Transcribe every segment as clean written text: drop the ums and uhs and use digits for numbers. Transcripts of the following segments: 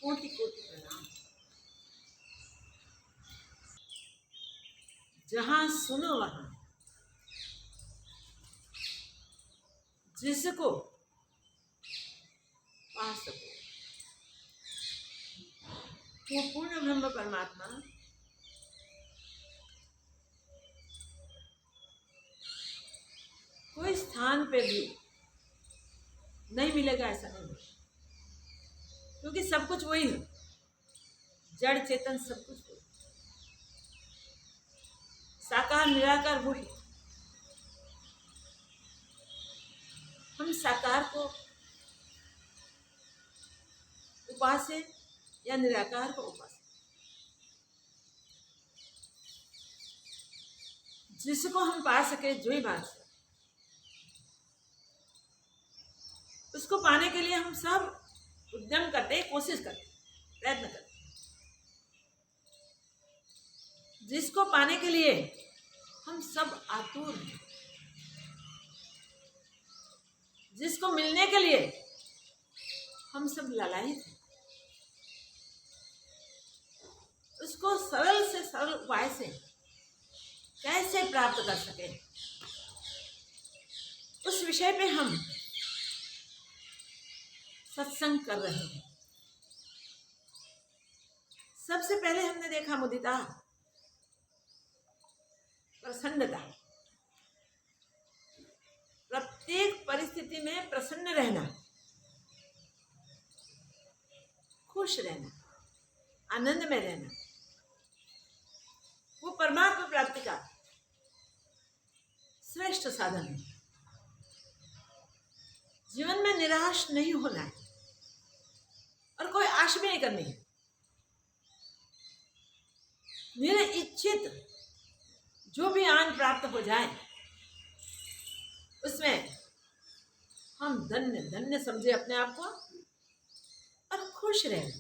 कोटि कोटि प्रणाम। जहां सुनो वहां जिसको पा सको वो पूर्ण ब्रह्म परमात्मा कोई स्थान पे भी नहीं मिलेगा ऐसा नहीं है, क्योंकि सब कुछ वही है, जड़ चेतन सब कुछ वही, साकार निराकार वही। हम साकार को उपास्य या निराकार को उपास्य, जिसको हम पा सके जो ही बात है, उसको पाने के लिए हम सब उद्यम करते, कोशिश करते, प्रयत्न करते। जिसको पाने के लिए हम सब आतुर हैं, जिसको मिलने के लिए हम सब लालायित हैं, उसको सरल से सरल उपाय से कैसे प्राप्त कर सके, उस विषय पे हम सत्संग कर रहे हैं। सबसे पहले हमने देखा मुदिता, प्रसन्नता। प्रत्येक परिस्थिति में प्रसन्न रहना, खुश रहना, आनंद में रहना, वो परमात्मा प्राप्ति का श्रेष्ठ साधन है। जीवन में निराश नहीं होना है और कोई आश भी नहीं करनी है। मेरे इच्छित जो भी आनंद प्राप्त हो जाए उसमें हम धन्य धन्य समझे अपने आप को और खुश रहे,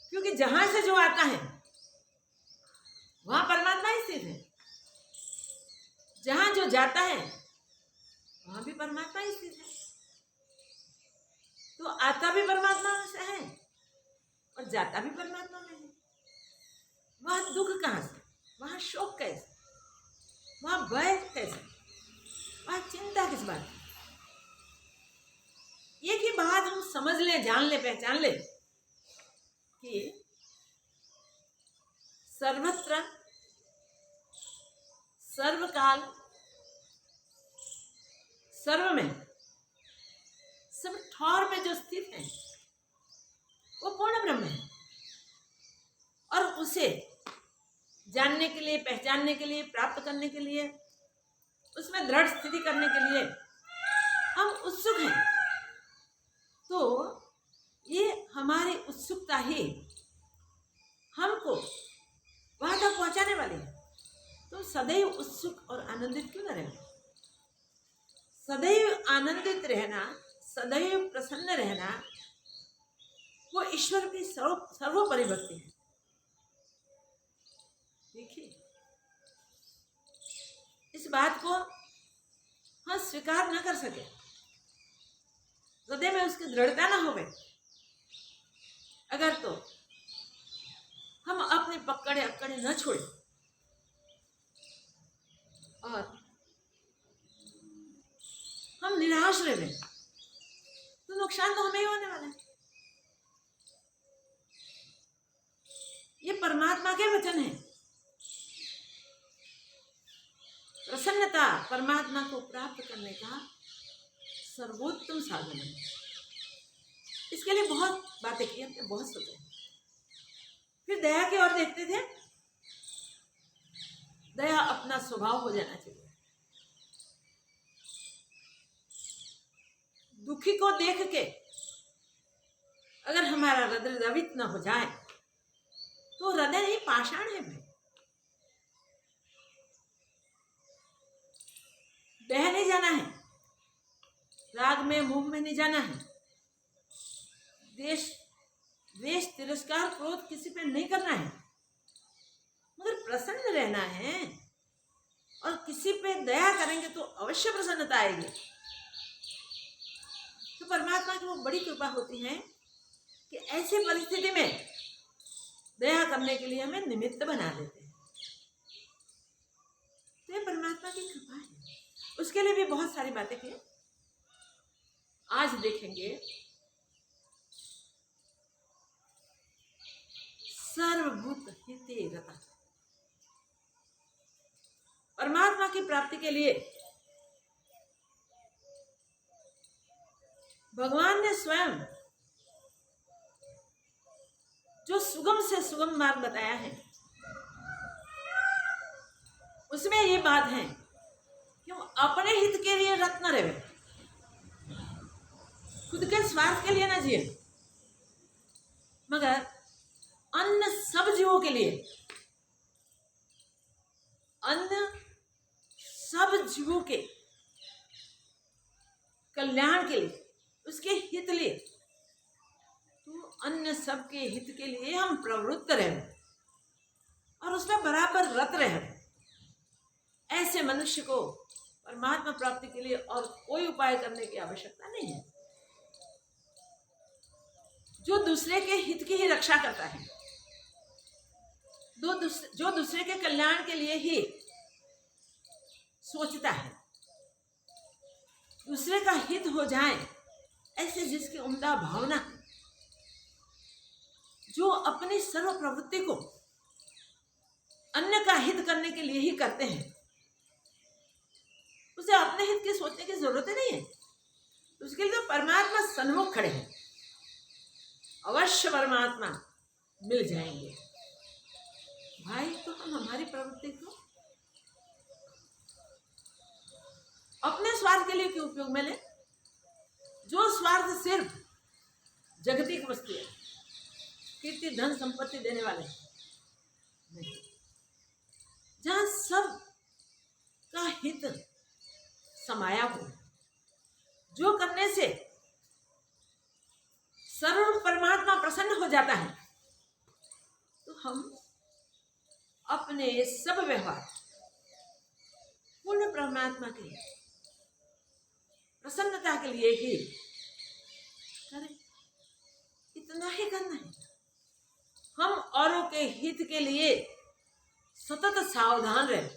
क्योंकि जहां से जो आता है वहां परमात्मा ही स्थित है, जहां जो जाता है वहां भी परमात्मा ही स्थित है। तो आता भी परमात्मा से है और जाता भी परमात्मा में है। वहां दुख कहां से, वहां शोक कैसे, वहां भय कैसे, वहां चिंता किस बात की। एक ही बात हम समझ ले, जान ले, पहचान ले कि सर्वत्र सर्वकाल सर्व में सब ठौर में जो स्थित है वो पूर्ण ब्रह्म है, और उसे जानने के लिए, पहचानने के लिए, प्राप्त करने के लिए, उसमें दृढ़ स्थिति करने के लिए हम उत्सुक हैं। तो ये हमारी उत्सुकता ही हमको वहां तक पहुंचाने वाली है। तो सदैव उत्सुक और आनंदित क्यों न रहे? सदैव आनंदित रहना, सदैव प्रसन्न रहना, वो ईश्वर की सर्वोपरि भक्ति है। देखिए, इस बात को हम स्वीकार न कर सके, हृदय में उसकी दृढ़ता न होवे अगर, तो हम अपने पकड़े अकड़े न छोड़े और हम निराश रहे तो नुकसान तो हमें ही होने वाला है। ये परमात्मा के वचन है। प्रसन्नता परमात्मा को प्राप्त करने का सर्वोत्तम साधन है। इसके लिए बहुत बातें की हमने, बहुत सोचा। फिर दया की ओर देखते थे। दया अपना स्वभाव हो जाना चाहिए। दुखी को देख के अगर हमारा हृदय द्रवित न हो जाए तो हृदय नहीं, पाषाण है भाई। बह नहीं जाना है, राग में मोह में नहीं जाना है, द्वेष तिरस्कार क्रोध किसी पे नहीं करना है, मगर प्रसन्न रहना है। और किसी पे दया करेंगे तो अवश्य प्रसन्नता आएगी। तो परमात्मा की वो बड़ी कृपा होती है कि ऐसी परिस्थिति में दया करने के लिए हमें निमित्त बना देते हैं। तो ये परमात्मा की कृपा है। उसके लिए भी बहुत सारी बातें की आज देखेंगे। सर्वभूत हिते रता, परमात्मा की प्राप्ति के लिए भगवान ने स्वयं जो सुगम से सुगम मार्ग बताया है, उसमें ये बात है कि वो अपने हित के लिए रत न रहे, खुद के स्वार्थ के लिए ना जिए, मगर अन्य सब जीवों के लिए, अन्य सब जीवों के कल्याण के लिए, उसके हित लिए, तो अन्य सब के हित के लिए हम प्रवृत्त रहे और उसमें बराबर रत रहे। ऐसे मनुष्य को परमात्मा प्राप्ति के लिए और कोई उपाय करने की आवश्यकता नहीं है, जो दूसरे के हित की ही रक्षा करता है, जो दूसरे के कल्याण के लिए ही सोचता है, दूसरे का हित हो जाए ऐसे जिसकी उम्दा भावना, जो अपनी सर्व प्रवृत्ति को अन्य का हित करने के लिए ही करते हैं, उसे अपने हित की सोचने की जरूरत नहीं है। उसके लिए तो परमात्मा सन्मुख खड़े हैं, अवश्य परमात्मा मिल जाएंगे। भाई तो हम हमारी प्रवृत्ति को अपने स्वार्थ के लिए क्यों उपयोग में लें? जो स्वार्थ सिर्फ जागतिक वस्तु है, कीर्ति धन संपत्ति देने वाले नहीं, जहां सब का हित समाया हो, जो करने से सर्व परमात्मा प्रसन्न हो जाता है, तो हम अपने सब व्यवहार पूर्ण परमात्मा के प्रसन्नता के लिए ही करें। इतना ही करना है। हम औरों के हित के लिए सतत सावधान रहे,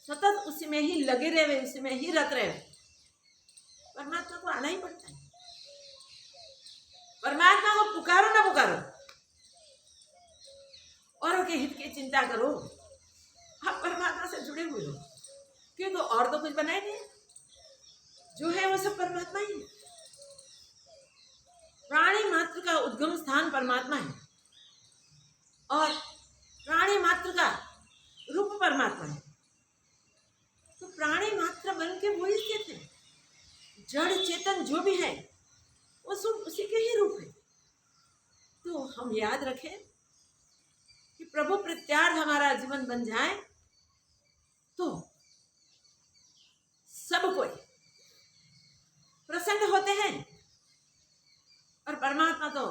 सतत उसी में ही लगे रहे, उसी में ही रत रहे। परमात्मा को आना ही पड़ता है। परमात्मा को पुकारो ना पुकारो, औरों के हित की चिंता करो, आप परमात्मा से जुड़े हुए हो, क्योंकि और तो कुछ बनाए नहीं, जो है वो सब परमात्मा ही है। प्राणी मात्र का उद्गम स्थान परमात्मा है और प्राणी मात्र का रूप परमात्मा है। तो प्राणी मात्र बन के वो ही स्थित है, जड़ चेतन जो भी है वो सब उसी के ही रूप है। तो हम याद रखें कि प्रभु प्रत्यार्थ हमारा जीवन बन जाए तो सब कोई प्रसन्न होते हैं, और परमात्मा तो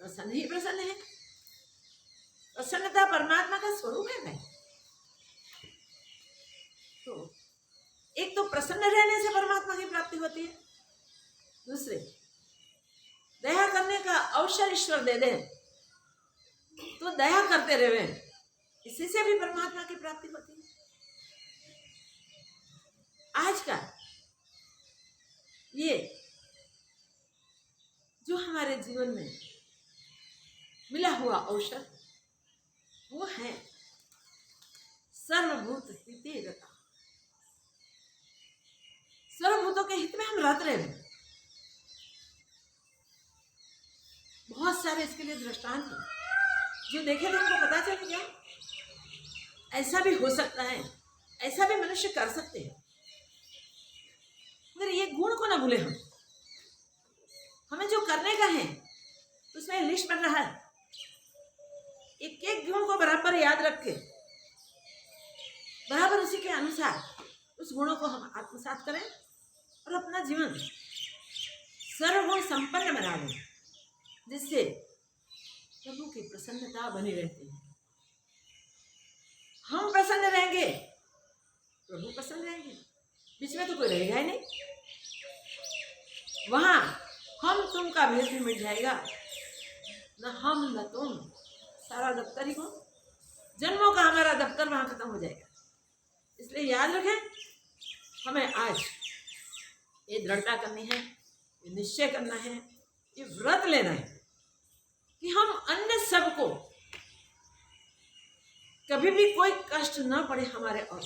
प्रसन्न ही प्रसन्न है। प्रसन्नता परमात्मा का स्वरूप है भाई। तो एक तो प्रसन्न रहने से परमात्मा की प्राप्ति होती है, दूसरे दया करने का अवसर ईश्वर दे दे तो दया करते रहे, इसी से भी परमात्मा की प्राप्ति होती है। आज का ये जो हमारे जीवन में मिला हुआ अवसर वो है सर्वभूत हिते रता। सर्वभूतों के हित में हम रत रहे हैं। बहुत सारे इसके लिए दृष्टांत हैं, जो देखे तो उनको पता चल गया ऐसा भी हो सकता है, ऐसा भी मनुष्य कर सकते हैं। मगर ये गुण को ना भूले, हमें जो करने का है उसमें लिस्ट बन रहा है, एक एक गुण को बराबर याद रख के बराबर उसी के अनुसार उस गुणों को हम आत्मसात करें और अपना जीवन सर्वगुण संपन्न बना लें, जिससे प्रभु की प्रसन्नता बनी रहती है। हम प्रसन्न रहेंगे, प्रभु प्रसन्न रहेंगे, बीच में तो कोई रहेगा ही नहीं। वहां हम तुम का भेद भी मिट जाएगा, न हम न तुम, सारा दफ्तर ही को जन्मों का हमारा दफ्तर वहां खत्म हो जाएगा। इसलिए याद रखें, हमें आज ये दृढ़ता करनी है, ये निश्चय करना है, ये व्रत लेना है कि हम अन्य सबको कभी भी कोई कष्ट ना पड़े हमारे, और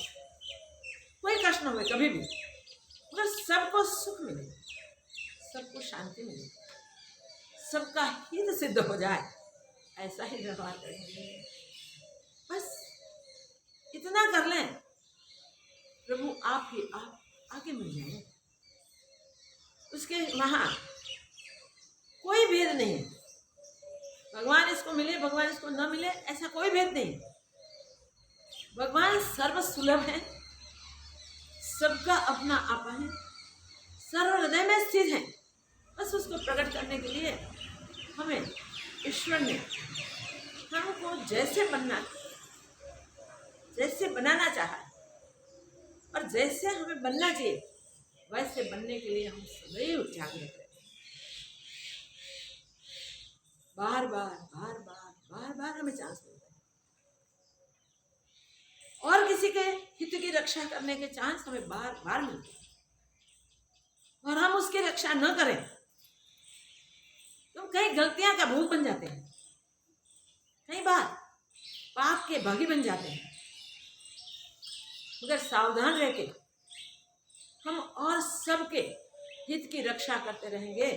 कोई कष्ट ना हुए कभी भी, मगर सबको सुख मिले, सबको शांति मिले, सबका हित सिद्ध हो जाए, ऐसा ही व्यवहार करेंगे। बस इतना कर लें, प्रभु आप ही आप आगे मिल जाए। उसके वहां कोई भेद नहीं है, भगवान इसको मिले भगवान इसको न मिले, ऐसा कोई भेद नहीं। भगवान सर्वसुलभ है, सबका अपना आपा है, सर्व हृदय में स्थित है। बस उसको प्रकट करने के लिए हमें ईश्वर ने हमको जैसे बनाना चाहा और जैसे हमें बनना चाहिए, वैसे बनने के लिए हम सदैव जागृत रहें। बार बार हमें चांस मिलता है, और किसी के हित की रक्षा करने के चांस हमें बार बार मिलते हैं, और हम उसकी रक्षा न करें तो कई गलतियां का भोग बन जाते हैं, कई बार पाप के भागी बन जाते हैं। मगर सावधान रह के हम और सबके हित की रक्षा करते रहेंगे,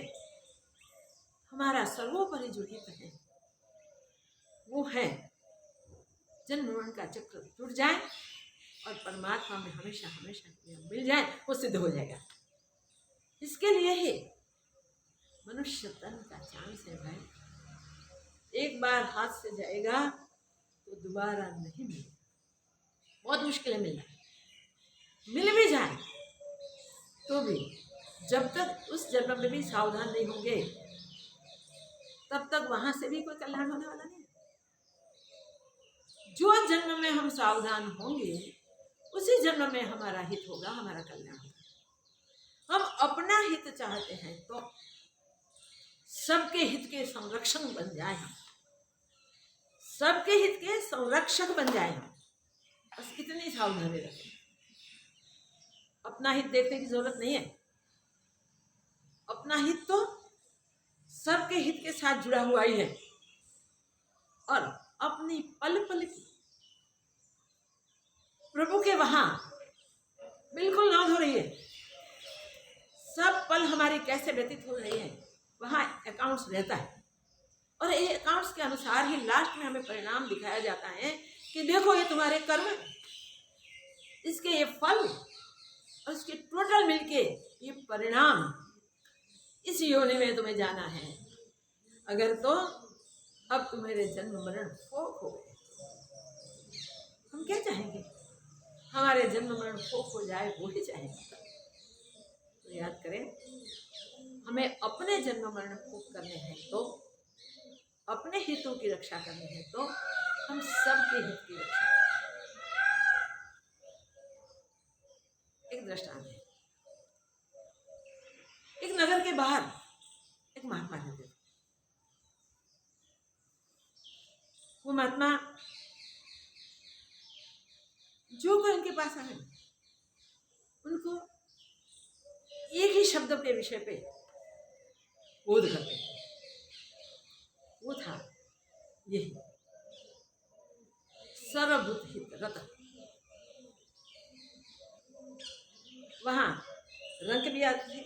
हमारा सर्वोपरि जो हित है वो है जन्म मरण का चक्र टूट जाए और परमात्मा में हमेशा हमेशा मिल जाए, वो सिद्ध हो जाएगा। इसके लिए ही मनुष्य तन का चांस है भाई, एक बार हाथ से जाएगा तो दोबारा नहीं मिलेगा, बहुत मुश्किल है मिलना। मिल भी जाए तो भी जब तक उस जन्म में भी सावधान नहीं होंगे, तब तक वहां से भी कोई कल्याण होने वाला नहीं। जो जन्म में हम सावधान होंगे उसी जन्म में हमारा हित होगा, हमारा कल्याण होगा। हम अपना हित चाहते हैं तो सबके हित के संरक्षण बन जाए, हम सबके हित के संरक्षक बन जाए हम, बस इतनी सावधानी रखें। अपना हित देखने की जरूरत नहीं है, अपना हित तो सबके हित के साथ जुड़ा हुआ ही है, और अपनी पल पल की प्रभु के वहां बिल्कुल नोट हो रही है, सब पल हमारी कैसे व्यतीत हो रही है, वहां अकाउंट्स रहता है, और ये अकाउंट्स के अनुसार ही लास्ट में हमें परिणाम दिखाया जाता है कि देखो ये तुम्हारे कर्म, इसके ये फल और इसके टोटल मिलके ये परिणाम, इस योनि में तुम्हें जाना है। अगर तो अब तुम्हारे जन्म मरण फोक हो गए, हम क्या चाहेंगे? हमारे जन्म मरण फोक हो जाए, वो ही चाहेंगे। तो याद करें, हमें अपने जन्म मरण फोक करने हैं तो, अपने हितों की रक्षा करनी है तो हम सबके हित की रक्षा करें। एक दृष्टांत है, एक नगर के बाहर एक महात्मा रहते थे। वो महात्मा जो कोई उनके पास आए उनको एक ही शब्द के विषय पे बोध करते हैं, वो था यही सर्वभूत हित रत। वहां रंक भी आते थे,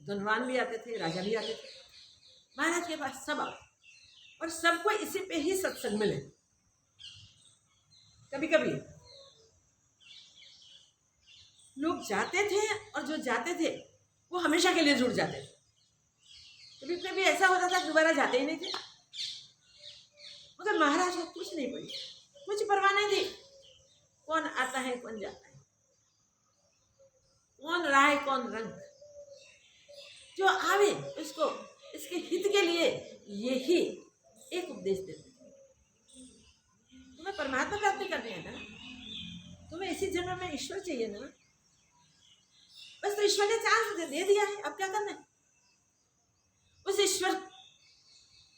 धनवान भी आते थे, राजा भी आते थे, महाराज के पास सब आए, और सबको इसी पे ही सत्संग मिले। कभी कभी लोग जाते थे, और जो जाते थे वो हमेशा के लिए जुड़ जाते थे। कभी कभी ऐसा होता था दोबारा जाते ही नहीं थे, मगर महाराज को कुछ नहीं पड़ी, कुछ परवाह नहीं थी, कौन आता है कौन जाता है, कौन राय कौन रंग, जो आवे उसको इसके हित के लिए यही एक उपदेश देते। तुम्हें परमात्मा प्राप्ति करनी है ना, तुम्हें इसी जन्म में ईश्वर चाहिए ना, बस तो ईश्वर ने चांस दे दिया है, अब क्या करना है? उस ईश्वर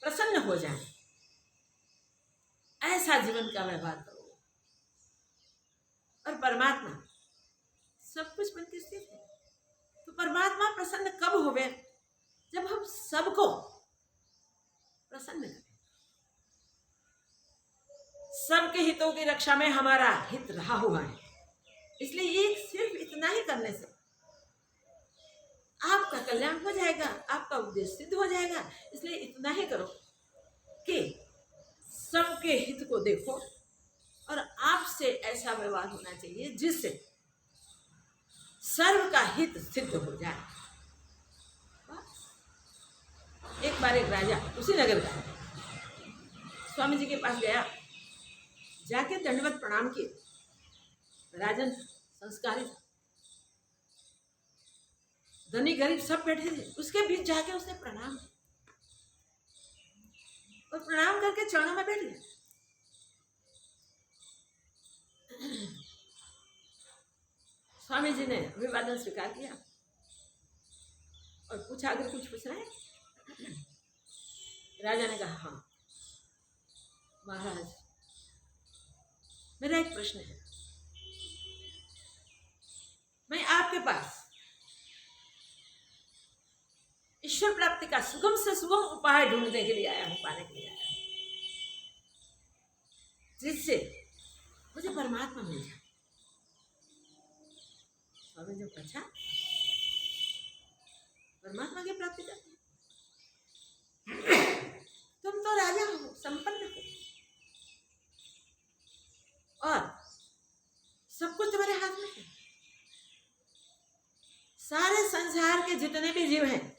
प्रसन्न हो जाए, ऐसा जीवन का व्यवहार करो। और परमात्मा सब कुछ मन की स्थिति है। तो परमात्मा प्रसन्न कब होवे? जब हम सबको प्रसन्न करें। सबके हितों की रक्षा में हमारा हित रहा हुआ है, इसलिए ये सिर्फ इतना ही करने से आपका कल्याण हो जाएगा, आपका उद्देश्य सिद्ध हो जाएगा। इसलिए इतना ही करो कि सबके हित को देखो और आपसे ऐसा व्यवहार होना चाहिए जिससे सर्व का हित सिद्ध हो जाए। एक बार एक राजा उसी नगर का स्वामी जी के पास गया, जाके दंडवत प्रणाम किए। राजन संस्कारी था, धनी गरीब सब बैठे थे, उसके बीच जाके उसने प्रणाम और प्रणाम करके चरणों में बैठ गया। स्वामी जी ने अभिवादन स्वीकार किया और पूछा, अगर कुछ पूछना है? राजा ने कहा, हाँ महाराज, मेरा एक प्रश्न है। मैं आपके पास ईश्वर प्राप्ति का सुगम से सुगम उपाय ढूंढने के लिए आया हूं, पाने के लिए आया हूं, जिससे मुझे परमात्मा मिल जाए। स्वामी जी पूछा, परमात्मा की प्राप्ति करते हैं? तुम तो राजा हो, संपन्न हो, और सब कुछ तुम्हारे हाथ में है। सारे संसार के जितने भी जीव हैं,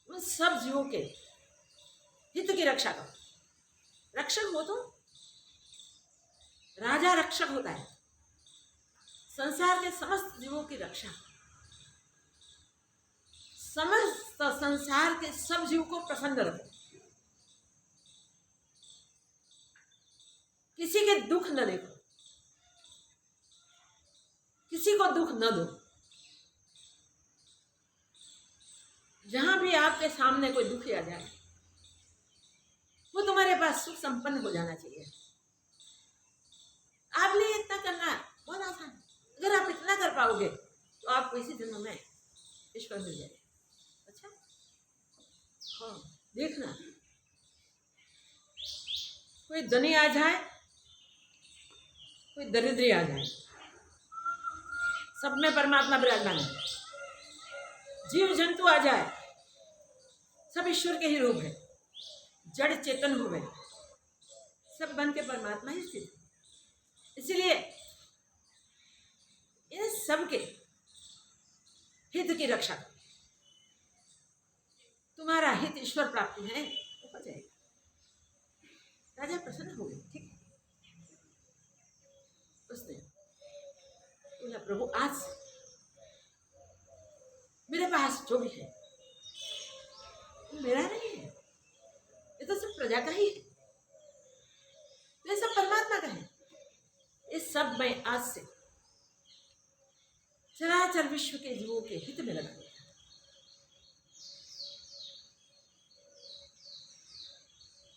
उन सब जीवों के हित की रक्षा करो। रक्षक हो तो राजा रक्षक होता है, संसार के समस्त जीवों की रक्षा, समस्त संसार के सब जीव को प्रसन्न रखो, किसी के दुख न देखो, किसी को दुख न दो। जहां भी आपके सामने कोई दुखी आ जाए, वो तुम्हारे पास सुख संपन्न हो जाना चाहिए। आप लिए इतना करना बहुत आसान है। अगर आप इतना कर पाओगे तो आपको इसी जन्म में ईश्वर मिल जाएगा। अच्छा, हाँ, देखना, कोई धनी आ जाए, कोई दरिद्री आ जाए, सब में परमात्मा विराजमान है। जीव जंतु आ जाए, सब ईश्वर के ही रूप है, जड़ चेतन हुए, सब बन के परमात्मा ही स्थित है। इसलिए इन सबके हित की रक्षा करो। तुम्हारा हित ईश्वर प्राप्ति है, हो जाएगा। राजा प्रसन्न हो गए। ठीक, उसने बोला, प्रभु आज से मेरे पास जो भी है वो मेरा नहीं है, ये तो सब प्रजा का ही है, ये सब परमात्मा का है। इस सब में आज से चराचर विश्व के जीवों के हित में लगा दिया।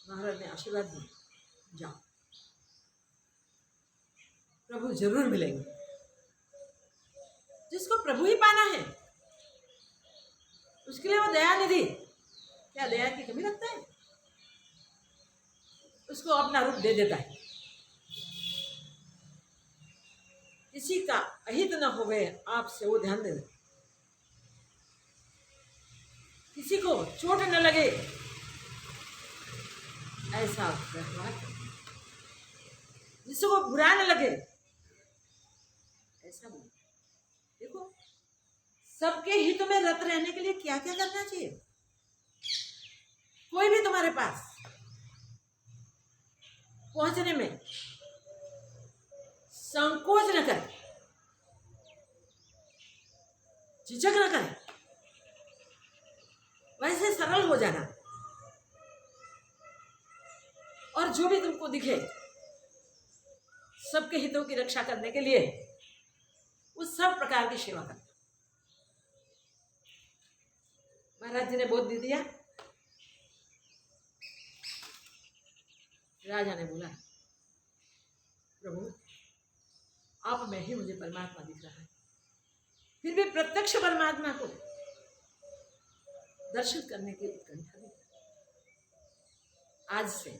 महाराज ने आशीर्वाद दिया, जाओ, प्रभु जरूर मिलेंगे। जिसको प्रभु ही पाना है उसके लिए वो दया निधि, क्या दया की कमी रखता है? उसको अपना रूप दे देता है। किसी का अहित न होवे आपसे, वो ध्यान देना। किसी को चोट न लगे ऐसा व्यवहार, जिसको बुरा न लगे ऐसा बोल। देखो, सबके हित में रत रहने के लिए क्या क्या करना चाहिए। कोई भी तुम्हारे पास पहुंचने में संकोच न करे, झिझक न करे, वैसे सरल हो जाना, और जो भी तुमको दिखे सबके हितों की रक्षा करने के लिए उस सब प्रकार की सेवा करना। महाराज जी ने बोध दे दिया, राजा ने बोला, प्रभु आप में ही मुझे परमात्मा दिख रहा है, फिर भी प्रत्यक्ष परमात्मा को दर्शन करने की उत्कंठा भी। आज से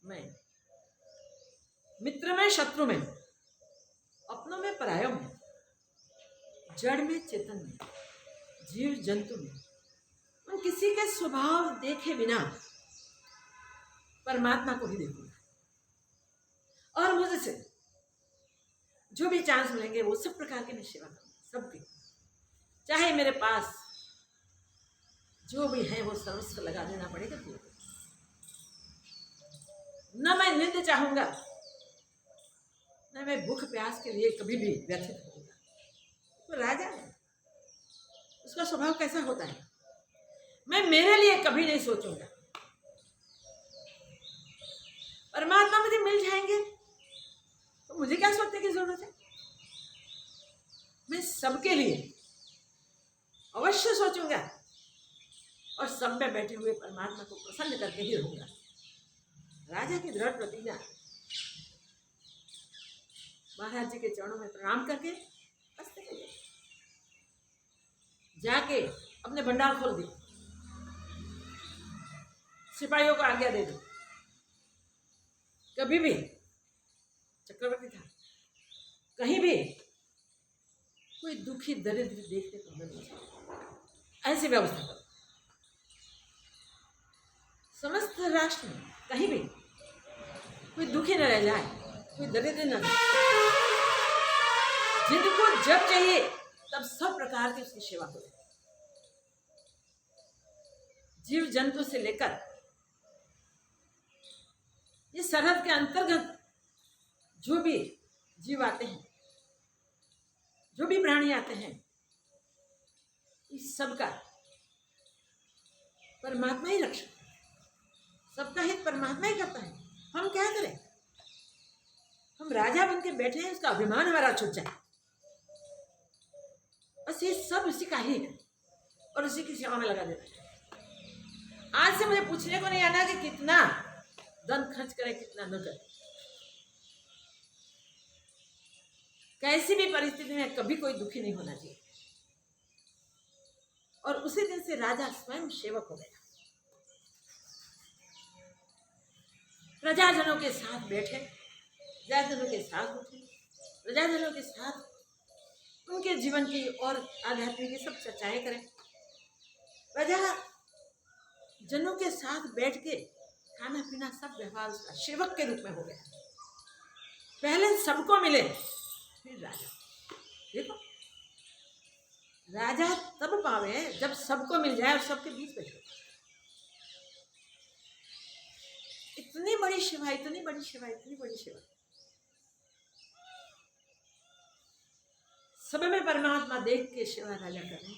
मैं मित्र में शत्रु में, अपनों में परायों में, जड़ में चेतन में, जीव जंतु में, उन किसी के स्वभाव देखे बिना परमात्मा को भी देखूंगा। और मुझसे जो भी चांस मिलेंगे वो सब प्रकार की मैं सेवा करूंगा, सबकी। चाहे मेरे पास जो भी है वो सर्वस्व लगा देना पड़ेगा, तो न मैं निंद चाहूंगा, न मैं भूख प्यास के लिए कभी भी व्यथित होऊंगा। तो राजा है, उसका स्वभाव कैसा होता है, मैं मेरे लिए कभी नहीं सोचूंगा। परमात्मा मुझे मिल जाएंगे तो मुझे क्या सोचने की जरूरत है। मैं सबके लिए अवश्य सोचूंगा और सब में बैठे हुए परमात्मा को प्रसन्न करके ही रहूंगा। राजा की दृढ़ प्रतिज्ञा। महाराज जी के चरणों में प्रणाम करके हंसते गए, जाके अपने भंडार खोल दिए, सिपाहियों को आज्ञा दे दी, कभी भी चक्रवर्ती था, कहीं भी कोई दुखी दरिद्र देखने को न मिले, ऐसी व्यवस्था करो। समस्त राष्ट्र में कहीं भी कोई दुखी न रह जाए, कोई दरिद्र न रहे, जिनको जब चाहिए तब सब प्रकार की उसकी सेवा करो। जीव जंतु से लेकर ये सरहद के अंतर्गत जो भी जीव आते हैं, जो भी प्राणी आते हैं, इस सबका परमात्मा ही रक्षक, सबका हित परमात्मा ही करता है। हम क्या करें, हम राजा बन के बैठे हैं, उसका अभिमान हमारा छूट जाए, बस ये सब उसी का ही है और उसी की सेवा में लगा देना है। आज से मुझे पूछने को नहीं आना कि कितना धन खर्च करे, कितना न करे, कैसी भी परिस्थिति में कभी कोई दुखी नहीं होना चाहिए। और उसी दिन से राजा स्वयं सेवक हो गया, प्रजाजनों के साथ बैठे, प्रजाजनों के साथ उठे, प्रजाजनों के साथ उनके जीवन की और आध्यात्मिक की सब चर्चाएं करें। प्रजाजनों के साथ बैठ के खाना पीना सब व्यवहार उसका सेवक के रूप में हो गया। पहले सबको मिले फिर राजा। देखो, राजा तब पावे जब सबको मिल जाए और सबके बीच बैठे। इतनी बड़ी सेवा, इतनी बड़ी सेवा, इतनी बड़ी सेवा, सब में परमात्मा देख के सेवा राजा कर रहे।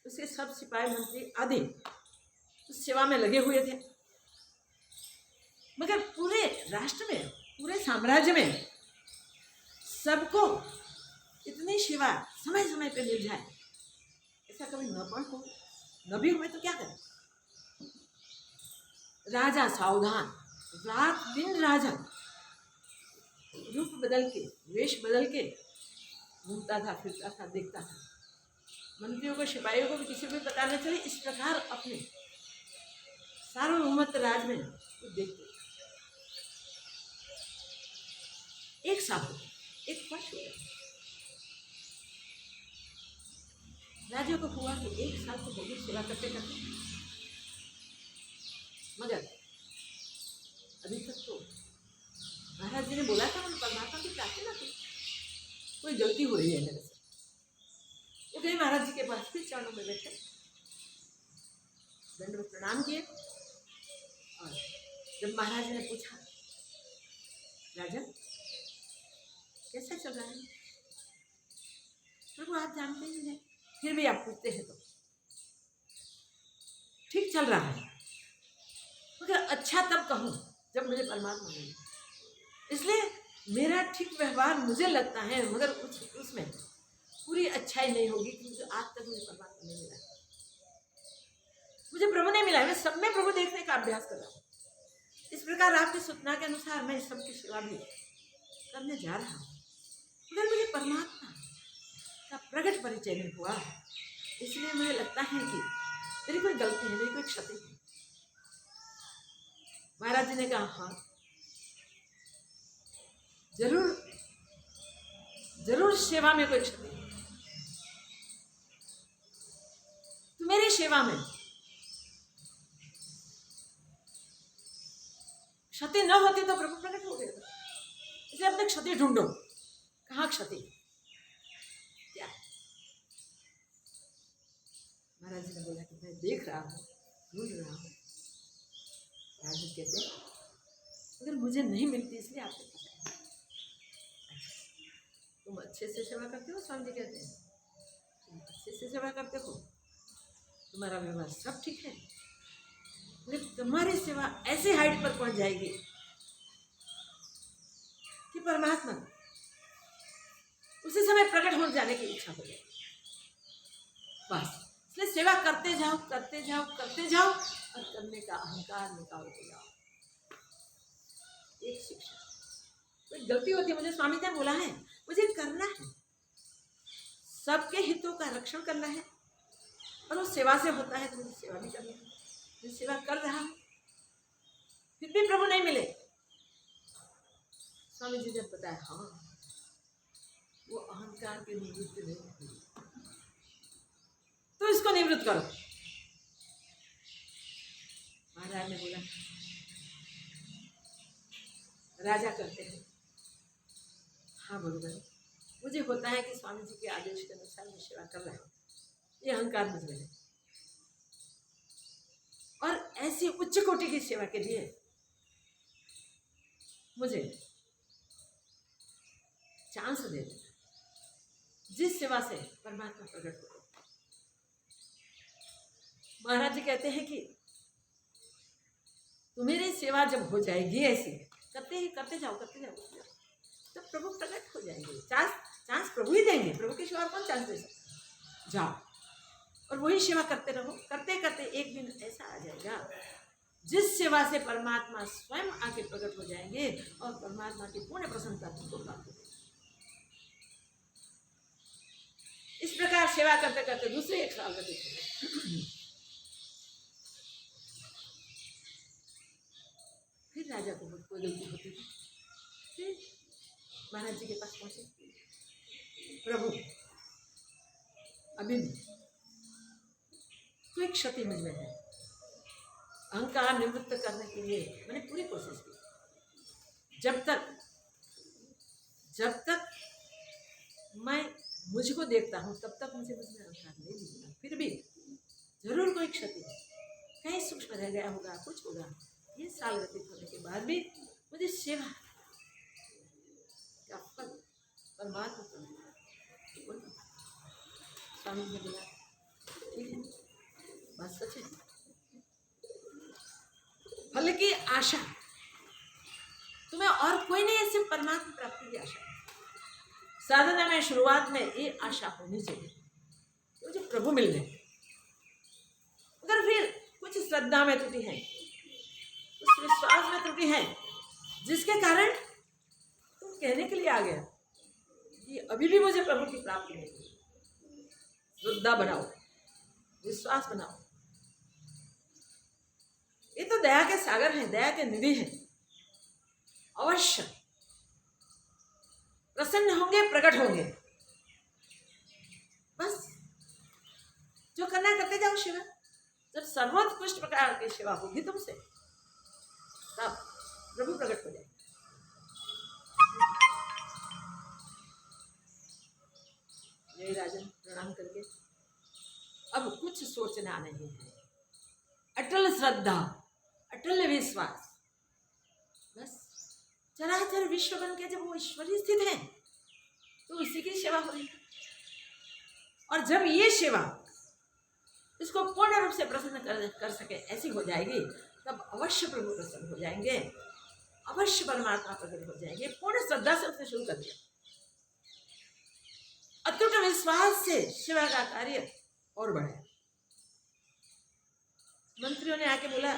उसके सब सिपाही मंत्री आदि उस सेवा में लगे हुए थे, मगर पूरे राष्ट्र में, पूरे साम्राज्य में सबको इतनी सेवा समय समय पे मिल जाए, ऐसा कभी न भी हुए तो क्या करें। राजा सावधान, रात दिन राजा रूप बदल के, वेश बदल के घूमता था, फिरता था, देखता था। मंत्रियों को, सिपाहियों को भी किसी को भी पता न चले, इस प्रकार अपने सार्वभौमत्व राज में वो देखते। एक साल, एक वर्ष हो गया। राजा को हुआ कि एक साल तो होगी सेवा करते करते, मगर अभी तक तो महाराज जी ने बोला था मैंने परमात्मा की प्रार्थना की, कोई गलती हो रही है मेरे से। वो गए महाराज जी के पास, फिर चरणों में बैठे, दंड में प्रणाम किए। और जब महाराज ने पूछा, राजा कैसा चल रहा है? प्रभु आप जानते ही हैं, फिर भी आप पूछते हैं तो ठीक चल रहा है, मगर अच्छा तब कहूँ जब मुझे परमात्मा मिले। इसलिए मेरा ठीक व्यवहार मुझे लगता है, मगर उसमें पूरी अच्छाई नहीं होगी, क्योंकि आज तक मुझे परमात्मा नहीं मिला, मुझे प्रभु नहीं मिला। मैं सब में प्रभु देखने का अभ्यास कर रहा हूँ, इस प्रकार आपकी सूचना के अनुसार मैं सबकी सेवा भी करने जा रहा हूँ, मगर मुझे परमात्मा का प्रकट परिचय नहीं हुआ, इसलिए मुझे लगता है कि मेरी कोई गलती है, मेरी कोई क्षति है। महाराज जी ने कहा, हाँ जरूर जरूर सेवा में कोई क्षति है। तो मेरी सेवा में क्षति न होती तो प्रभु प्रकट हो गए, इसलिए अपने क्षति ढूंढो। कहाँ क्षति क्या? महाराज जी ने बोला कि मैं देख रहा हूँ, ढूंढ रहा हूँ। महाराज जी कहते हैं अगर मुझे नहीं मिलती इसलिए आपके पास आए। तुम अच्छे से सेवा करते हो, स्वामी जी कहते हैं तुम अच्छे से सेवा करते हो, तुम्हारा व्यवहार सब ठीक है, लेकिन तुम्हारी सेवा ऐसे हाइट पर पहुंच जाएगी कि परमात्मा उसी समय प्रकट हो जाने की इच्छा हो जाएगी। बस इसलिए सेवा करते जाओ, करते जाओ, करते जाओ, और करने का अहंकार निकालते जाओ। एक शिक्षा, कोई गलती होती है, मुझे स्वामी जी ने बोला है, मुझे करना है, सबके हितों का रक्षण करना है, और वो सेवा से होता है तो मुझे सेवा भी करनी है। मैं सेवा कर रहा हूँ, फिर भी प्रभु नहीं मिले। स्वामी जी ने बताया, हाँ वो अहंकार के निवृत्त नहीं हुई, तो इसको निवृत्त करो। महाराज ने बोला, राजा करते हैं, हाँ बरोबर, मुझे होता है कि स्वामी जी के आदेश के अनुसार मैं सेवा कर रहा हूँ, ये अहंकार मुझ में है, और ऐसी उच्च कोटि की सेवा के लिए मुझे चांस दे देना, जिस सेवा से परमात्मा प्रकट हो। महाराज जी कहते हैं कि तुम्हारी सेवा जब हो जाएगी ऐसी, करते जाओ, तो प्रभु प्रकट हो जाएंगे। चांस प्रभु ही देंगे, प्रभु के सिवा कौन चांस दे सकता। जाओ और वही सेवा करते रहो, करते करते एक दिन ऐसा आ जाएगा जिस सेवा से परमात्मा स्वयं आके प्रकट हो जाएंगे और परमात्मा की पूर्ण प्रसन्नता तुमको प्राप्त होगी। इस प्रकार सेवा करते करते दूसरे 1 साल व्यतीत हो, फिर राजा को कोई गलती होती थी, फिर महाराज जी के पास पहुंचे, प्रभु अभी कोई क्षति मुझ में है, अहंकार निवृत्त करने के लिए मैंने पूरी कोशिश की, जब तक मैं मुझको देखता हूँ तब तक मुझे मुझमें अहंकार नहीं दिखता, फिर भी जरूर कोई क्षति है, कहीं सूक्ष्म रह गया होगा, कुछ होगा। ये साल व्यतीत होने के बाद भी मुझे सेवा का फल परमात्मा को स्वामी ने बोला, ठीक है, बात सच है, फल की आशा तुम्हें और कोई नहीं है, सिर्फ परमात्मा प्राप्ति की आशा। साधना में शुरुआत में ये आशा होनी चाहिए, मुझे प्रभु मिल गए। अगर फिर कुछ श्रद्धा में त्रुटि है, कुछ विश्वास में त्रुटि है, जिसके कारण तुम कहने के लिए आ गया कि अभी भी मुझे प्रभु की प्राप्ति नहीं हुई, श्रद्धा बनाओ, विश्वास बनाओ। ये तो दया के सागर हैं, दया के निधि हैं, अवश्य प्रसन्न होंगे, प्रकट होंगे। बस जो करना है करते जाओ सेवा। जब सर्वोत्कृष्ट प्रकार की सेवा होगी तुमसे, तब प्रभु प्रकट हो जाएंगे। जय राजन प्रणाम करके अब कुछ सोचना नहीं है, अटल श्रद्धा, अटल विश्वास, बस चराचर विश्व बन के जब वो ईश्वरी स्थित है तो उसी की सेवा हो रही है। और जब ये सेवा इसको पूर्ण रूप से प्रसन्न कर सके ऐसी हो जाएगी, तब अवश्य प्रभु प्रसन्न हो जाएंगे, अवश्य परमात्मा प्रकट हो जाएंगे। पूर्ण श्रद्धा से उसने शुरू कर दिया, अटूट विश्वास से सेवा का कार्य और बढ़ाया। मंत्रियों ने आके बोला,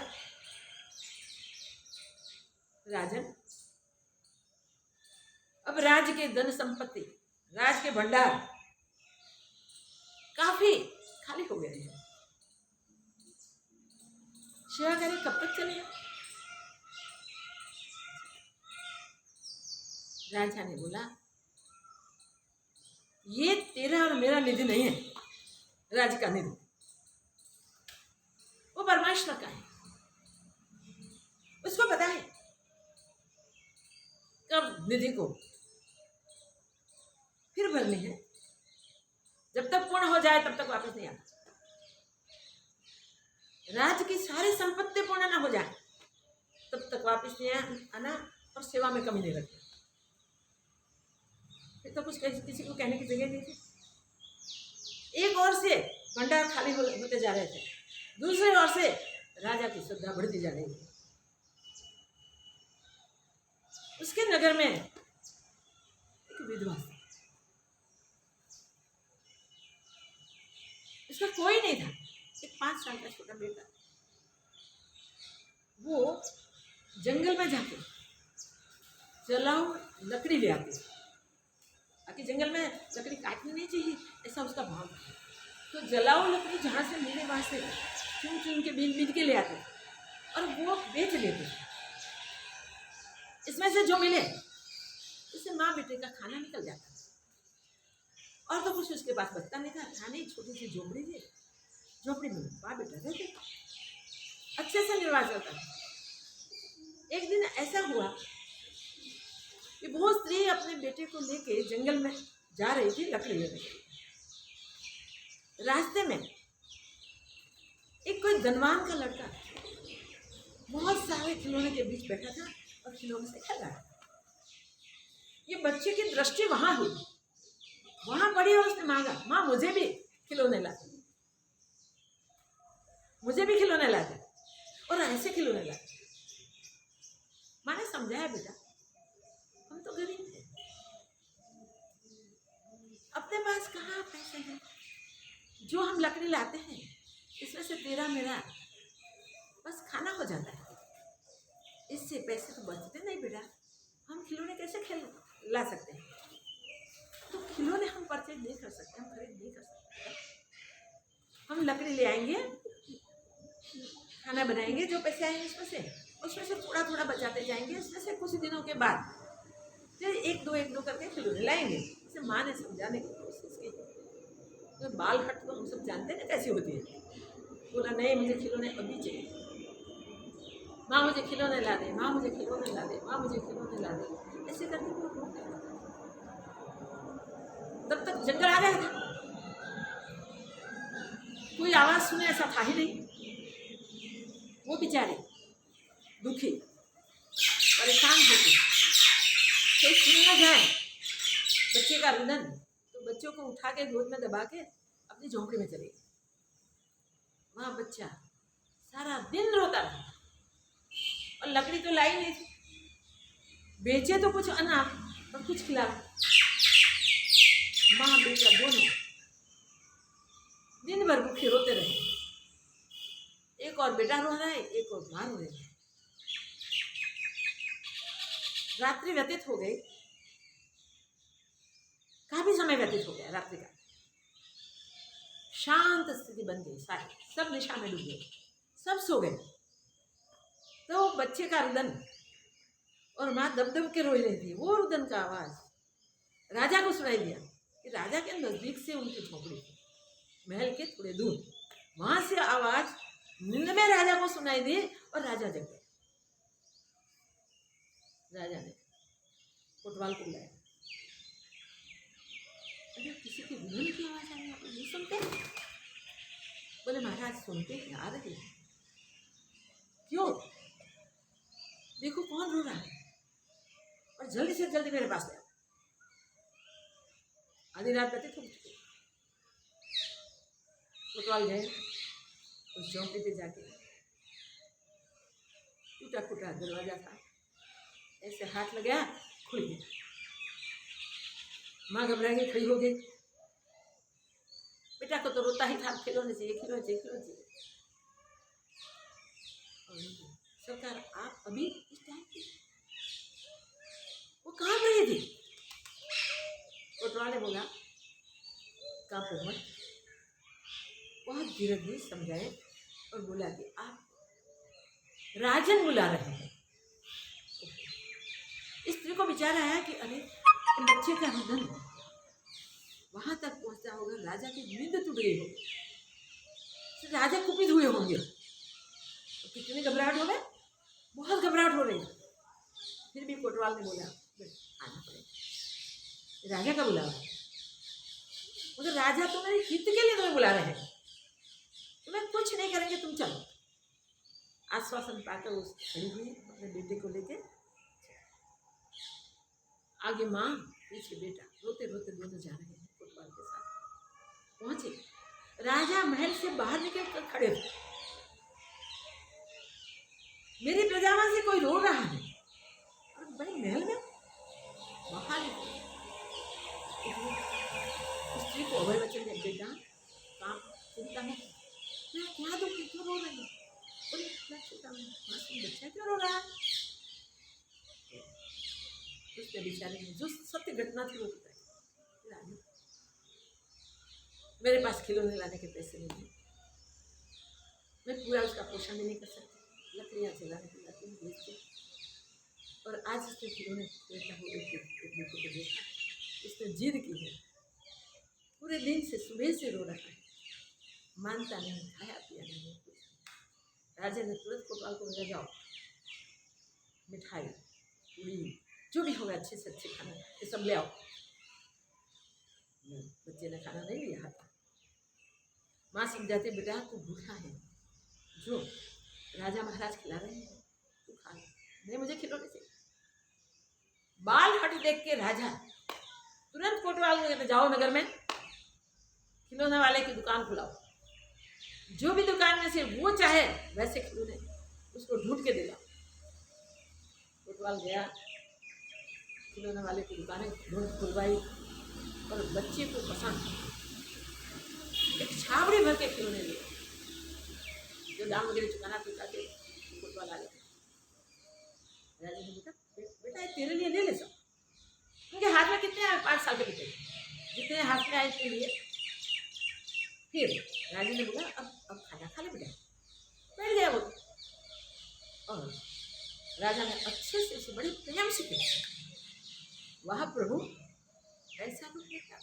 राजन, अब राज्य के धन संपत्ति, राज के भंडार काफी खाली हो गए हैं। सेवा करे कब तक चलेगा? राजा ने बोला, ये तेरा और मेरा निधि नहीं है, राज्य का निधि वो परमेश्वर का है। उसको पता है कब निधि को फिर भरनी है। जब तक पूर्ण हो जाए तब तक वापस नहीं आना। राज्य की सारी संपत्ति पूर्ण ना हो जाए तब तक वापस नहीं आना और सेवा में कमी नहीं रखना। फिर तो कुछ किसी को कहने की जगह नहीं थी। एक ओर से भंडार खाली होते जा रहे थे, दूसरी ओर से राजा की श्रद्धा बढ़ती जा रही थी। उसके नगर में एक विधवा थी, उसका कोई नहीं था। एक 5 साल का छोटा बेटा, वो जंगल में जाके जलाऊ लकड़ी ले आती, ताकि जंगल में लकड़ी काटनी नहीं चाहिए, ऐसा उसका भाव था। तो जलाऊ लकड़ी जहाँ से मिले वहाँ से चुन चुन के बीन के ले आते और वो बेच लेते। इसमें से जो मिले उससे माँ बेटे का खाना निकल जाता और तो कुछ उसके पास बचता नहीं था। खाने छोटी सी झोपड़ी थी, झोपड़ी में माँ बेटा रहते, अच्छे से निर्वाह चलता। एक दिन ऐसा हुआ कि वो स्त्री अपने बेटे को लेके जंगल में जा रही थी लकड़ी लेने के लिए। रास्ते में एक कोई धनवान का लड़का बहुत सारे खिलौने के बीच बैठा था और खिलौने से खेल रहा था। ये बच्चे की दृष्टि वहां हुई, वहां पड़ी और उसने मांगा, माँ मुझे भी खिलौने ला, मुझे भी खिलौने ला दे, और ऐसे खिलौने ला। माँ ने समझाया, बेटा हम तो गरीब थे, अपने पास कहाँ पैसे हैं, जो हम लकड़ी लाते हैं इसमें से तेरा मेरा बस खाना हो जाता है, इससे पैसे तो बचते नहीं बेटा, हम खिलौने कैसे ला सकते हैं। तो खिलौने हम परचेज नहीं कर सकते, हम खरीद नहीं कर सकते। हम लकड़ी ले आएंगे, खाना बनाएंगे, जो पैसे आएंगे उसमें से थोड़ा थोड़ा बचाते जाएंगे। उसमें से कुछ दिनों के बाद फिर एक दो करके खिलौने लाएंगे। इसे माँ ने समझाने की कोशिश की। तो बाल हट तो हम सब जानते हैं ना कैसी होती है। बोला नहीं, मुझे खिलौने अभी चाहिए, माँ मुझे खिलौने ला दे, माँ मुझे खिलौने ला दे, माँ मुझे खिलौने ला दे, ऐसे करके तब तक जंगल आ गया था। कोई आवाज सुने ऐसा था ही नहीं। वो बेचारे दुखी परेशान होते, तो सुना जाए बच्चे का रुदन, तो बच्चों को उठा के गोद में दबा के अपनी झोंपड़ी में चले गए। वहाँ बच्चा सारा दिन रोता रहा और लकड़ी तो लाई नहीं थी, बेचे तो कुछ अनाज और कुछ खिला। माँ बेटा दोनों दिन भर भूखे रोते रहे। एक और बेटा रो रहा है, एक और माँ रो रही है। रात्रि व्यतीत हो गई, काफी समय व्यतीत हो गया रात्रि का। शांत स्थिति बन गई, सारी सब निशा में डूब गए, सब सो गए। तो बच्चे का रुदन और माँ दब के रो रही थी। वो रुदन का आवाज राजा को सुनाई दिया कि राजा के नजदीक से उनकी झोपड़ी, महल के थोड़े दूर, वहां से आवाज नींद में राजा को सुनाई दी और राजा जग गए। राजा ने कोतवाल को बुलाया, अरे किसी की रुदन की आवाज आई, आप नहीं सुनते? बोले महाराज सुनते हैं, आ रहे हैं। क्यों? देखो कौन रो रहा है और जल्दी से जल्दी मेरे पास ले आओ। आधी रात व्यतीत हो चुकी। कोतवाल गए, उस झोंपड़ी पे जाके टूटा फूटा दरवाजा था, ऐसे हाथ लगाया, खुल गया। माँ घबरा के खड़ी हो गई। बेटा को तो रोता ही था, खिलौने चाहिए, खिलौने चाहिए, खिलौने चाहिए। सरकार आप अभी इस टाइम की कांप रही थी। कोतवाल ने बोला कांपो मत। बहुत धीरे धीरे समझाए और बोला कि आप राजन बुला रहे हैं। स्त्री को विचार आया कि अरे बच्चे का निधन वहां तक पहुंचता होगा, राजा की नींद टूट गई होगी, राजा कुपित हुए होंगे। तो कितनी घबराहट हो गए, बहुत घबराहट हो रही। फिर भी कोतवाल ने बोला आना पड़ेगा, राजा का बुलावा है। मगर राजा तुम्हारे हित के लिए तुम्हें बुला रहे हैं, तुम्हें कुछ नहीं करेंगे, तुम चलो। आश्वासन पाकर वो खड़ी हुई अपने बेटे को लेके। आगे माँ पीछे बेटा, रोते रोते दोनों जा रहे हैं कोतवाल के साथ। पहुंचे, राजा महल से बाहर निकल कर खड़े थे। मेरी प्रजावां से कोई रो रहा है, और बड़े महल में बाहर स्त्री को अभय वचन दे, बेटा काम चिंता नहीं, मैं क्या दुखी, क्यों रो रही है? बोले मैं छोटा मासूम बच्चा क्यों रो रहा है? उसके बेचारे ने जो सत्य घटना थी वो बताई। मेरे पास खिलौने लाने के पैसे नहीं है, मैं पूरा उसका पोषण भी नहीं कर सकती, लकड़ियाँ जलाने की लाती हूँ बेचती। और आज इसके खिलौने बेटा हो एक बेटे को देखा, इसने जिद की है, पूरे दिन से सुबह से रो रहा है, मानता नहीं, खाया पिया नहीं कुछ। राजा ने तुरंत कोतवाल को ले जाओ, मिठाई पूरी जो भी होगा अच्छे से अच्छे खाना ये सब ले आओ। बच्चे ने खाना नहीं लिया था। माँ समझाती बेटा तू भूखा है, जो राजा महाराज खिला रहे हैं तू खा ले, नहीं मुझे खिलौने से। बाल हट देख के राजा तुरंत कोतवाल को कहते जाओ नगर में खिलौने वाले की दुकान खुलाओ, जो भी दुकान में से वो चाहे वैसे खिलौने उसको ढूंढ के दिलाओ। कोतवाल गया, खिलौने वाले की दुकानें ढूंढ खुलवाई और बच्चे को पसंद एक छाबड़ी भर के खिलौने लिए, जो दाम वगैरह चुकाना चुका के कोतवाल आ गया। राजा ने बेटा बेटा तेरे लिए ले ले सब, उनके हाथ में कितने 5 साल के बेटे जितने हाथ में आए इतने लिए। फिर राजा ने बोला अब खाना खा ले बेटा, बैठ गया वो। और राजा ने अच्छे से उसे बड़े प्रेम से किया। वह प्रभु ऐसा कुछ नहीं था,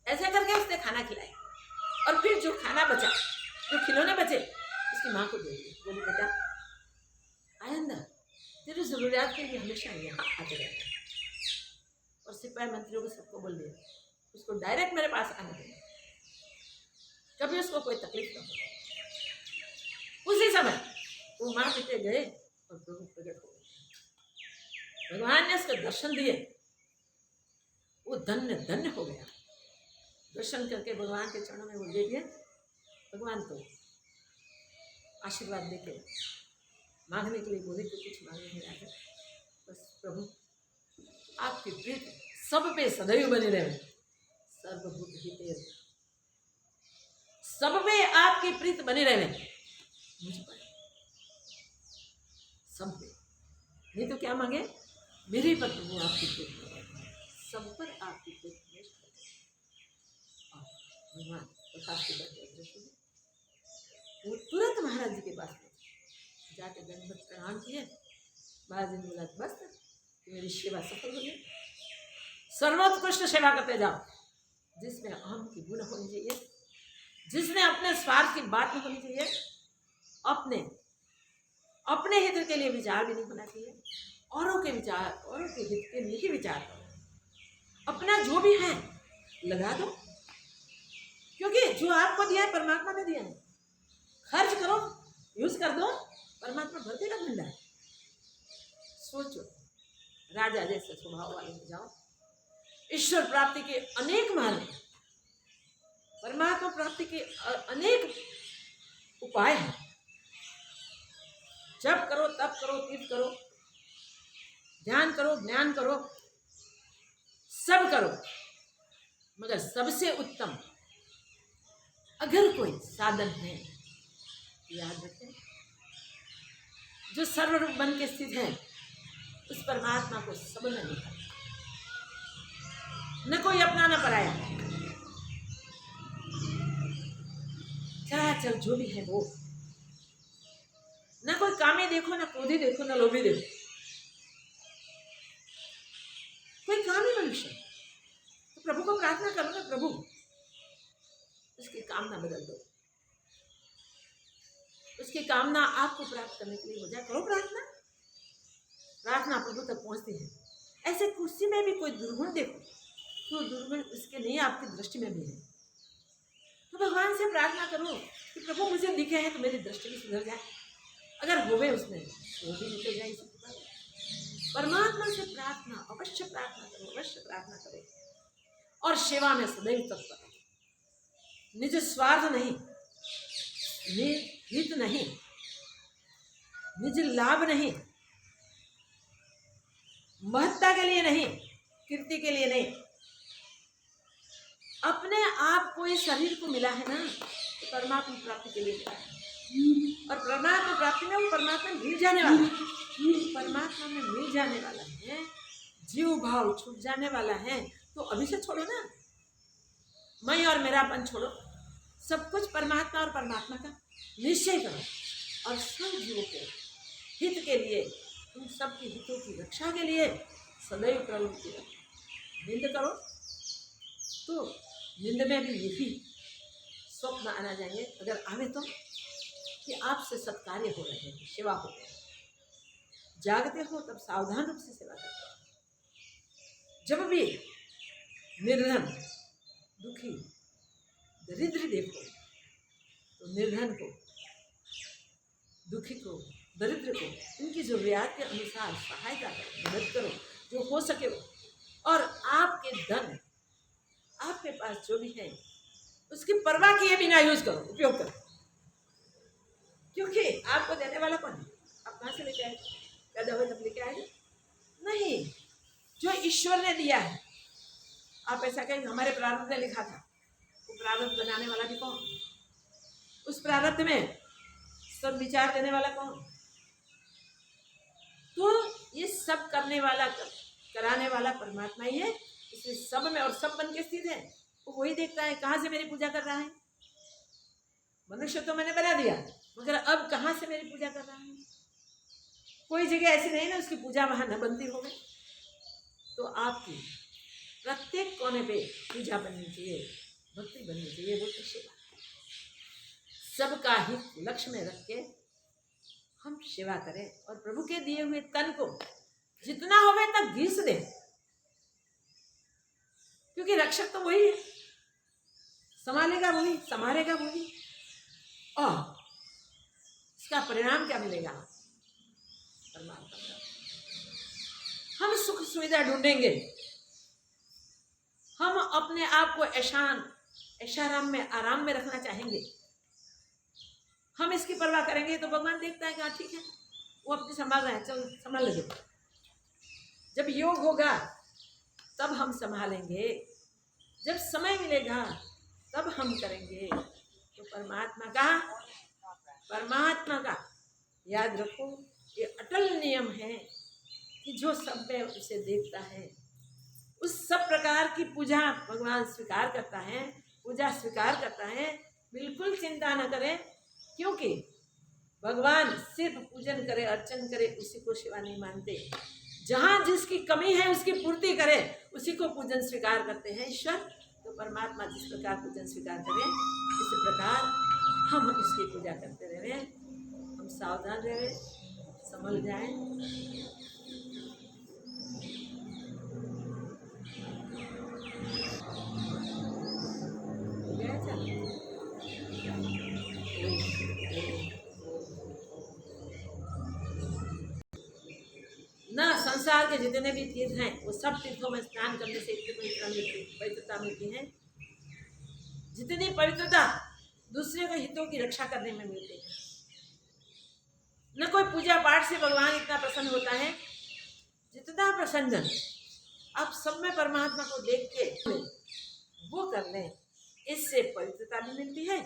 ऐसा करके उसने खाना खिलाया और फिर जो खाना बचा, जो खिलौने बचे, उसकी माँ को दे दिए। बोली बेटा आइंदा तेरी जरूरियात के लिए हमेशा यहाँ आते रहना। और सिपाही मंत्रियों को सबको बोल दिया उसको डायरेक्ट मेरे पास आने देना, कभी उसको कोई तकलीफ ना हो। उसी समय वो माँ पिटे गए और प्रभु प्रकट हो गए। भगवान ने उसको दर्शन दिए, वो धन्य धन्य हो गया। दर्शन करके भगवान के चरणों में वो दे दिए। भगवान को आशीर्वाद देके मांगने के लिए बोले तो कुछ मांगे नहीं राजा, बस प्रभु आपकी प्रीत सब पे सदैव बनी रहे, सर्वभूत हिते, सब पे आपकी प्रीत बनी रहे मुझ पर, सब पे। नहीं तो क्या मांगे, मेरे पर प्रभु आपकी प्रीत, सब पर आपकी प्रीत। भगवान प्रकाश के दर्शन वो तुरंत महाराज जी के पास जाके दंडवत प्रणाम किए। महाराज जी ने बोला बस मेरी सेवा सफल हो गई, सर्वोत्कृष्ट सेवा करते जाओ, जिसमें अहम की गुण होनी चाहिए, जिसमें अपने स्वार्थ की बात नहीं होनी चाहिए, अपने हित के लिए विचार भी नहीं होना चाहिए, औरों के विचार, औरों के हित के लिए ही विचार करो। अपना जो भी है लगा दो, क्योंकि जो आपको दिया है परमात्मा ने दिया है, खर्च करो, यूज कर दो, परमात्मा भर देगा भंडार। सोचो राजा जैसे स्वभाव वाले हो जाओ, ईश्वर प्राप्ति के अनेक मार्ग, परमात्मा प्राप्ति के अनेक उपाय हैं। जप करो, तप करो, तीर्थ करो, ध्यान करो, ज्ञान करो, सब करो, मगर सबसे उत्तम अगर कोई साधन है, याद रखें, जो सर्वरूप बन के स्थित है, उस परमात्मा को सबने देखा, न कोई अपना न पराया, चराचर जो भी है वो, न कोई कामी देखो, न क्रोधी देखो, न लोभी देखो, कोई कामी मनुष्य तो प्रभु को प्रार्थना करो ना, प्रभु उसकी कामना बदल दो, उसकी कामना आपको प्राप्त करने के लिए हो जाए। करो प्रार्थना, प्रार्थना प्रभु तक पहुंचती है। ऐसे कुर्सी में भी कोई दुर्गुण देखो तो दुर्गुण उसके नहीं आपकी दृष्टि में भी है, तो भगवान से प्रार्थना करो कि प्रभु मुझे दिखे हैं तो मेरी दृष्टि भी सुधर जाए, अगर होवे उसमें वो भी निकल जाए। परमात्मा से प्रार्थना, अवश्य प्रार्थना करो, अवश्य प्रार्थना करो, और सेवा में सदैव तत्पर, निज स्वार्थ नहीं, निज हित नहीं, निज लाभ नहीं, महत्ता के लिए नहीं, कीर्ति के लिए नहीं, अपने आप को इस शरीर को मिला है ना तो परमात्मा प्राप्ति के लिए मिला है, और परमात्मा प्राप्ति में वो परमात्मा मिल जाने वाला है, परमात्मा में मिल जाने वाला है, जीव भाव छूट जाने वाला है। तो अभी से छोड़ो ना, मैं और मेरापन छोड़ो, सब कुछ परमात्मा और परमात्मा का निश्चय करो, और सब जीवों के हित के लिए, उन सब के हितों की रक्षा के लिए सदैव प्रवृत्ति रखो। निंद करो तो निंद में भी यही स्वप्न आना जाएंगे, अगर आवे तो कि आपसे सत्कार्य हो रहे हैं, सेवा हो रही है। जागते हो तब सावधान रूप से सेवा करते हो। जब भी निर्धन, दुखी, दरिद्र देखो तो निर्धन को, दुखी को, दरिद्र को उनकी जरूरियात के अनुसार सहायता करो, मदद करो जो हो सके वो, और आपके धन, आपके पास जो भी है उसकी परवाह किए बिना यूज करो, उपयोग करो, क्योंकि आपको देने वाला कौन है? आप कहाँ से लेके आए? पैदा हुए तब लेके आए नहीं, जो ईश्वर ने दिया है। आप ऐसा कहेंगे हमारे प्रारब्ध ने लिखा था, वो प्रारब्ध बनाने वाला भी कौन? उस प्रारब्ध में सब विचार देने वाला कौन? तो ये सब करने वाला, कराने वाला परमात्मा ही है, इसलिए सब में और सब बन के स्थित है। वो वही देखता है कहाँ से मेरी पूजा कर रहा है। मनुष्य तो मैंने बना दिया, मगर अब कहाँ से मेरी पूजा कर रहा है? कोई जगह ऐसी नहीं ना उसकी पूजा वहां न बनती होगी। तो आपकी प्रत्येक कोने पे पूजा बननी चाहिए, भक्ति बननी चाहिए, वो तो सेवा। सबका हित लक्ष्य में रख के हम सेवा करें, और प्रभु के दिए हुए तन को जितना होवे तक घिस दे, क्योंकि रक्षक तो वही है, संभालेगा वही, संभालेगा वही, और इसका परिणाम क्या मिलेगा? परमात्मा। हम सुख सुविधा ढूंढेंगे, हम अपने आप को ऐशाराम में, आराम में रखना चाहेंगे, हम इसकी परवाह करेंगे तो भगवान देखता है कि हाँ ठीक है, वो अपनी संभाल रहे हैं, चल संभाल ले। जब योग होगा तब हम संभालेंगे, जब समय मिलेगा तब हम करेंगे। तो परमात्मा का याद रखो, ये अटल नियम है कि जो सब में उसे देखता है, उस सब प्रकार की पूजा भगवान स्वीकार करता है, पूजा स्वीकार करता है। बिल्कुल चिंता न करें, क्योंकि भगवान सिर्फ पूजन करे, अर्चन करे, उसी को सेवा नहीं मानते। जहाँ जिसकी कमी है उसकी पूर्ति करे, उसी को पूजन स्वीकार करते हैं ईश्वर। तो परमात्मा जिस प्रकार पूजन स्वीकार करें, इस प्रकार हम इसकी पूजा करते रहे, हम सावधान रहे, संभल जाए। ना संसार के जितने भी तीर्थ हैं वो सब तीर्थों में स्नान करने से इतनी पवित्रता मिलती है, जितनी पवित्रता दूसरे के हितों की रक्षा करने में मिलती है। न कोई पूजा पाठ से भगवान इतना प्रसन्न होता है जितना प्रसन्न आप सब में परमात्मा को देख के वो कर लें। इससे पवित्रता भी मिलती है,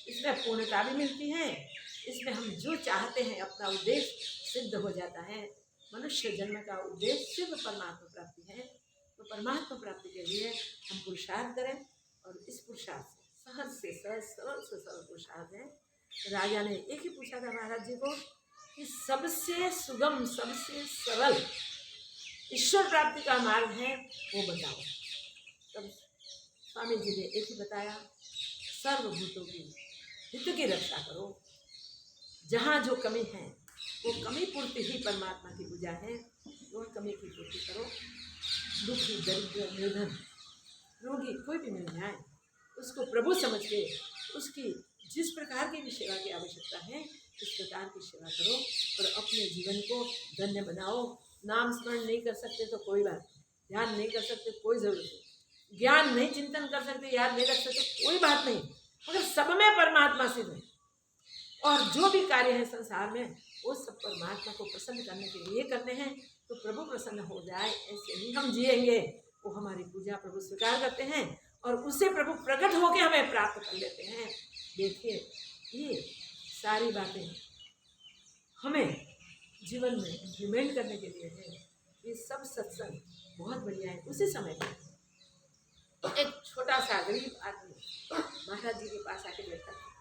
इसमें पूर्णता भी मिलती है, इसमें हम जो चाहते हैं अपना उद्देश्य सिद्ध हो जाता है। मनुष्य जन्म का उद्देश्य सिर्फ परमात्मा प्राप्ति है। तो परमात्मा प्राप्ति के लिए हम पुरुषार्थ करें, और इस पुरुषार्थ से सहज से सहज, सरल से सरल पुरुषार्थ है। राजा ने एक ही पूछा था महाराज जी को कि सबसे सुगम, सबसे सरल ईश्वर प्राप्ति का मार्ग है वो बताओ। तब स्वामी जी ने एक ही बताया, सर्वभूतों की हित की रक्षा करो। जहाँ जो कमी है वो कमी पूर्ति ही परमात्मा की पूजा है। वह कमी की पूर्ति करो। दुखी, दरिद्र, निर्धन, रोगी कोई भी मिल जाए उसको प्रभु समझ के उसकी जिस प्रकार की भी सेवा की आवश्यकता है इस प्रकार की सेवा करो और अपने जीवन को धन्य बनाओ। नाम स्मरण नहीं कर सकते तो कोई बात नहीं, ध्यान नहीं कर सकते कोई जरूरत नहीं, ज्ञान नहीं चिंतन कर सकते, याद नहीं रख सकते कोई बात नहीं, मगर सब में परमात्मा सिद्ध है। और जो भी कार्य है संसार में वो सब परमात्मा को प्रसन्न करने के लिए करने हैं। तो प्रभु प्रसन्न हो जाए ऐसे ही हम जिएंगे। वो हमारी पूजा प्रभु स्वीकार करते हैं और उससे प्रभु प्रकट होकर हमें प्राप्त कर लेते हैं। देखिए ये सारी बातें हमें जीवन में इम्प्लीमेंट करने के लिए है। ये सब सत्संग बहुत बढ़िया है। उसी समय पर एक छोटा सा गरीब आदमी महाराज जी के पास आके बैठा था।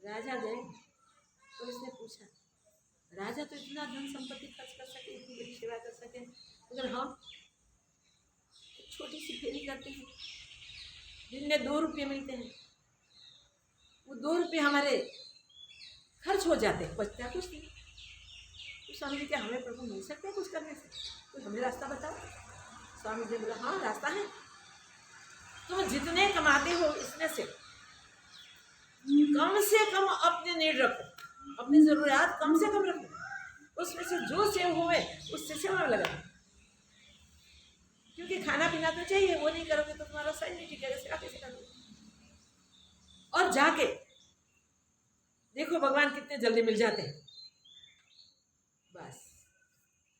राजा गए तो उसने पूछा, राजा तो इतना धन संपत्ति खर्च कर सके, इतनी बड़ी सेवा कर सके, मगर हम छोटी सी फेरी करते हैं जिनमें 2 रुपये मिलते हैं, वो 2 रुपये हमारे खर्च हो जाते हैं, बचता कुछ नहीं। तो स्वामी जी क्या हमें प्रभु मिल सकते हैं कुछ करने से? तो हमें रास्ता बताओ। स्वामी जी ने बोला हाँ रास्ता है, तुम जितने कमाते हो इसमें से कम अपने नीड रखो, अपनी जरूरियात कम से कम रखो, उसमें से जो सेव हुए उससे सेवा लगा। क्योंकि खाना पीना तो चाहिए, वो नहीं करोगे तो तुम्हारा सही नहीं टिकेगा, सेवा कैसे करोगे? और जाके देखो भगवान कितने जल्दी मिल जाते हैं। बस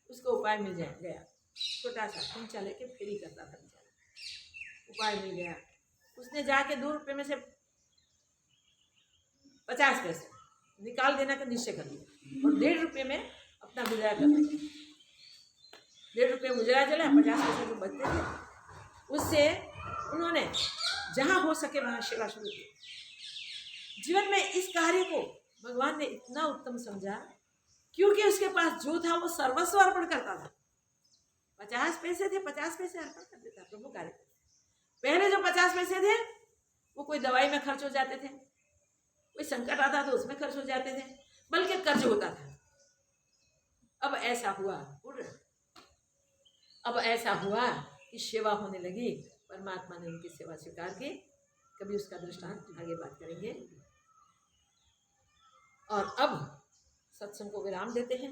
उसको उपाय मिल गया। छोटा सा खंचा लेके फेरी करता था बेचारा, उपाय मिल गया। उसने जाके 2 रुपये में से 50 पैसे निकाल देना का निश्चय कर लिया और 1.5 रुपये में अपना गुजारा कर दिया। 1.5 रुपये गुजरा चला, 50 पैसे जो बचते थे उससे उन्होंने जहाँ हो सके वहाँ सेवा शुरू की। जीवन में इस कार्य को भगवान ने इतना उत्तम समझा क्योंकि उसके पास जो था वो सर्वस्व अर्पण करता था। 50 पैसे थे, 50 पैसे अर्पण कर देता प्रभु कार्य। पहले जो 50 पैसे थे वो कोई दवाई में खर्च हो जाते थे, कोई संकट आता तो उसमें खर्च हो जाते थे, बल्कि कर्ज होता था। अब ऐसा हुआ कि सेवा होने लगी, परमात्मा ने उनकी सेवा स्वीकार की। कभी उसका दृष्टांत आगे बात करेंगे। और अब सत्संग को विराम देते हैं।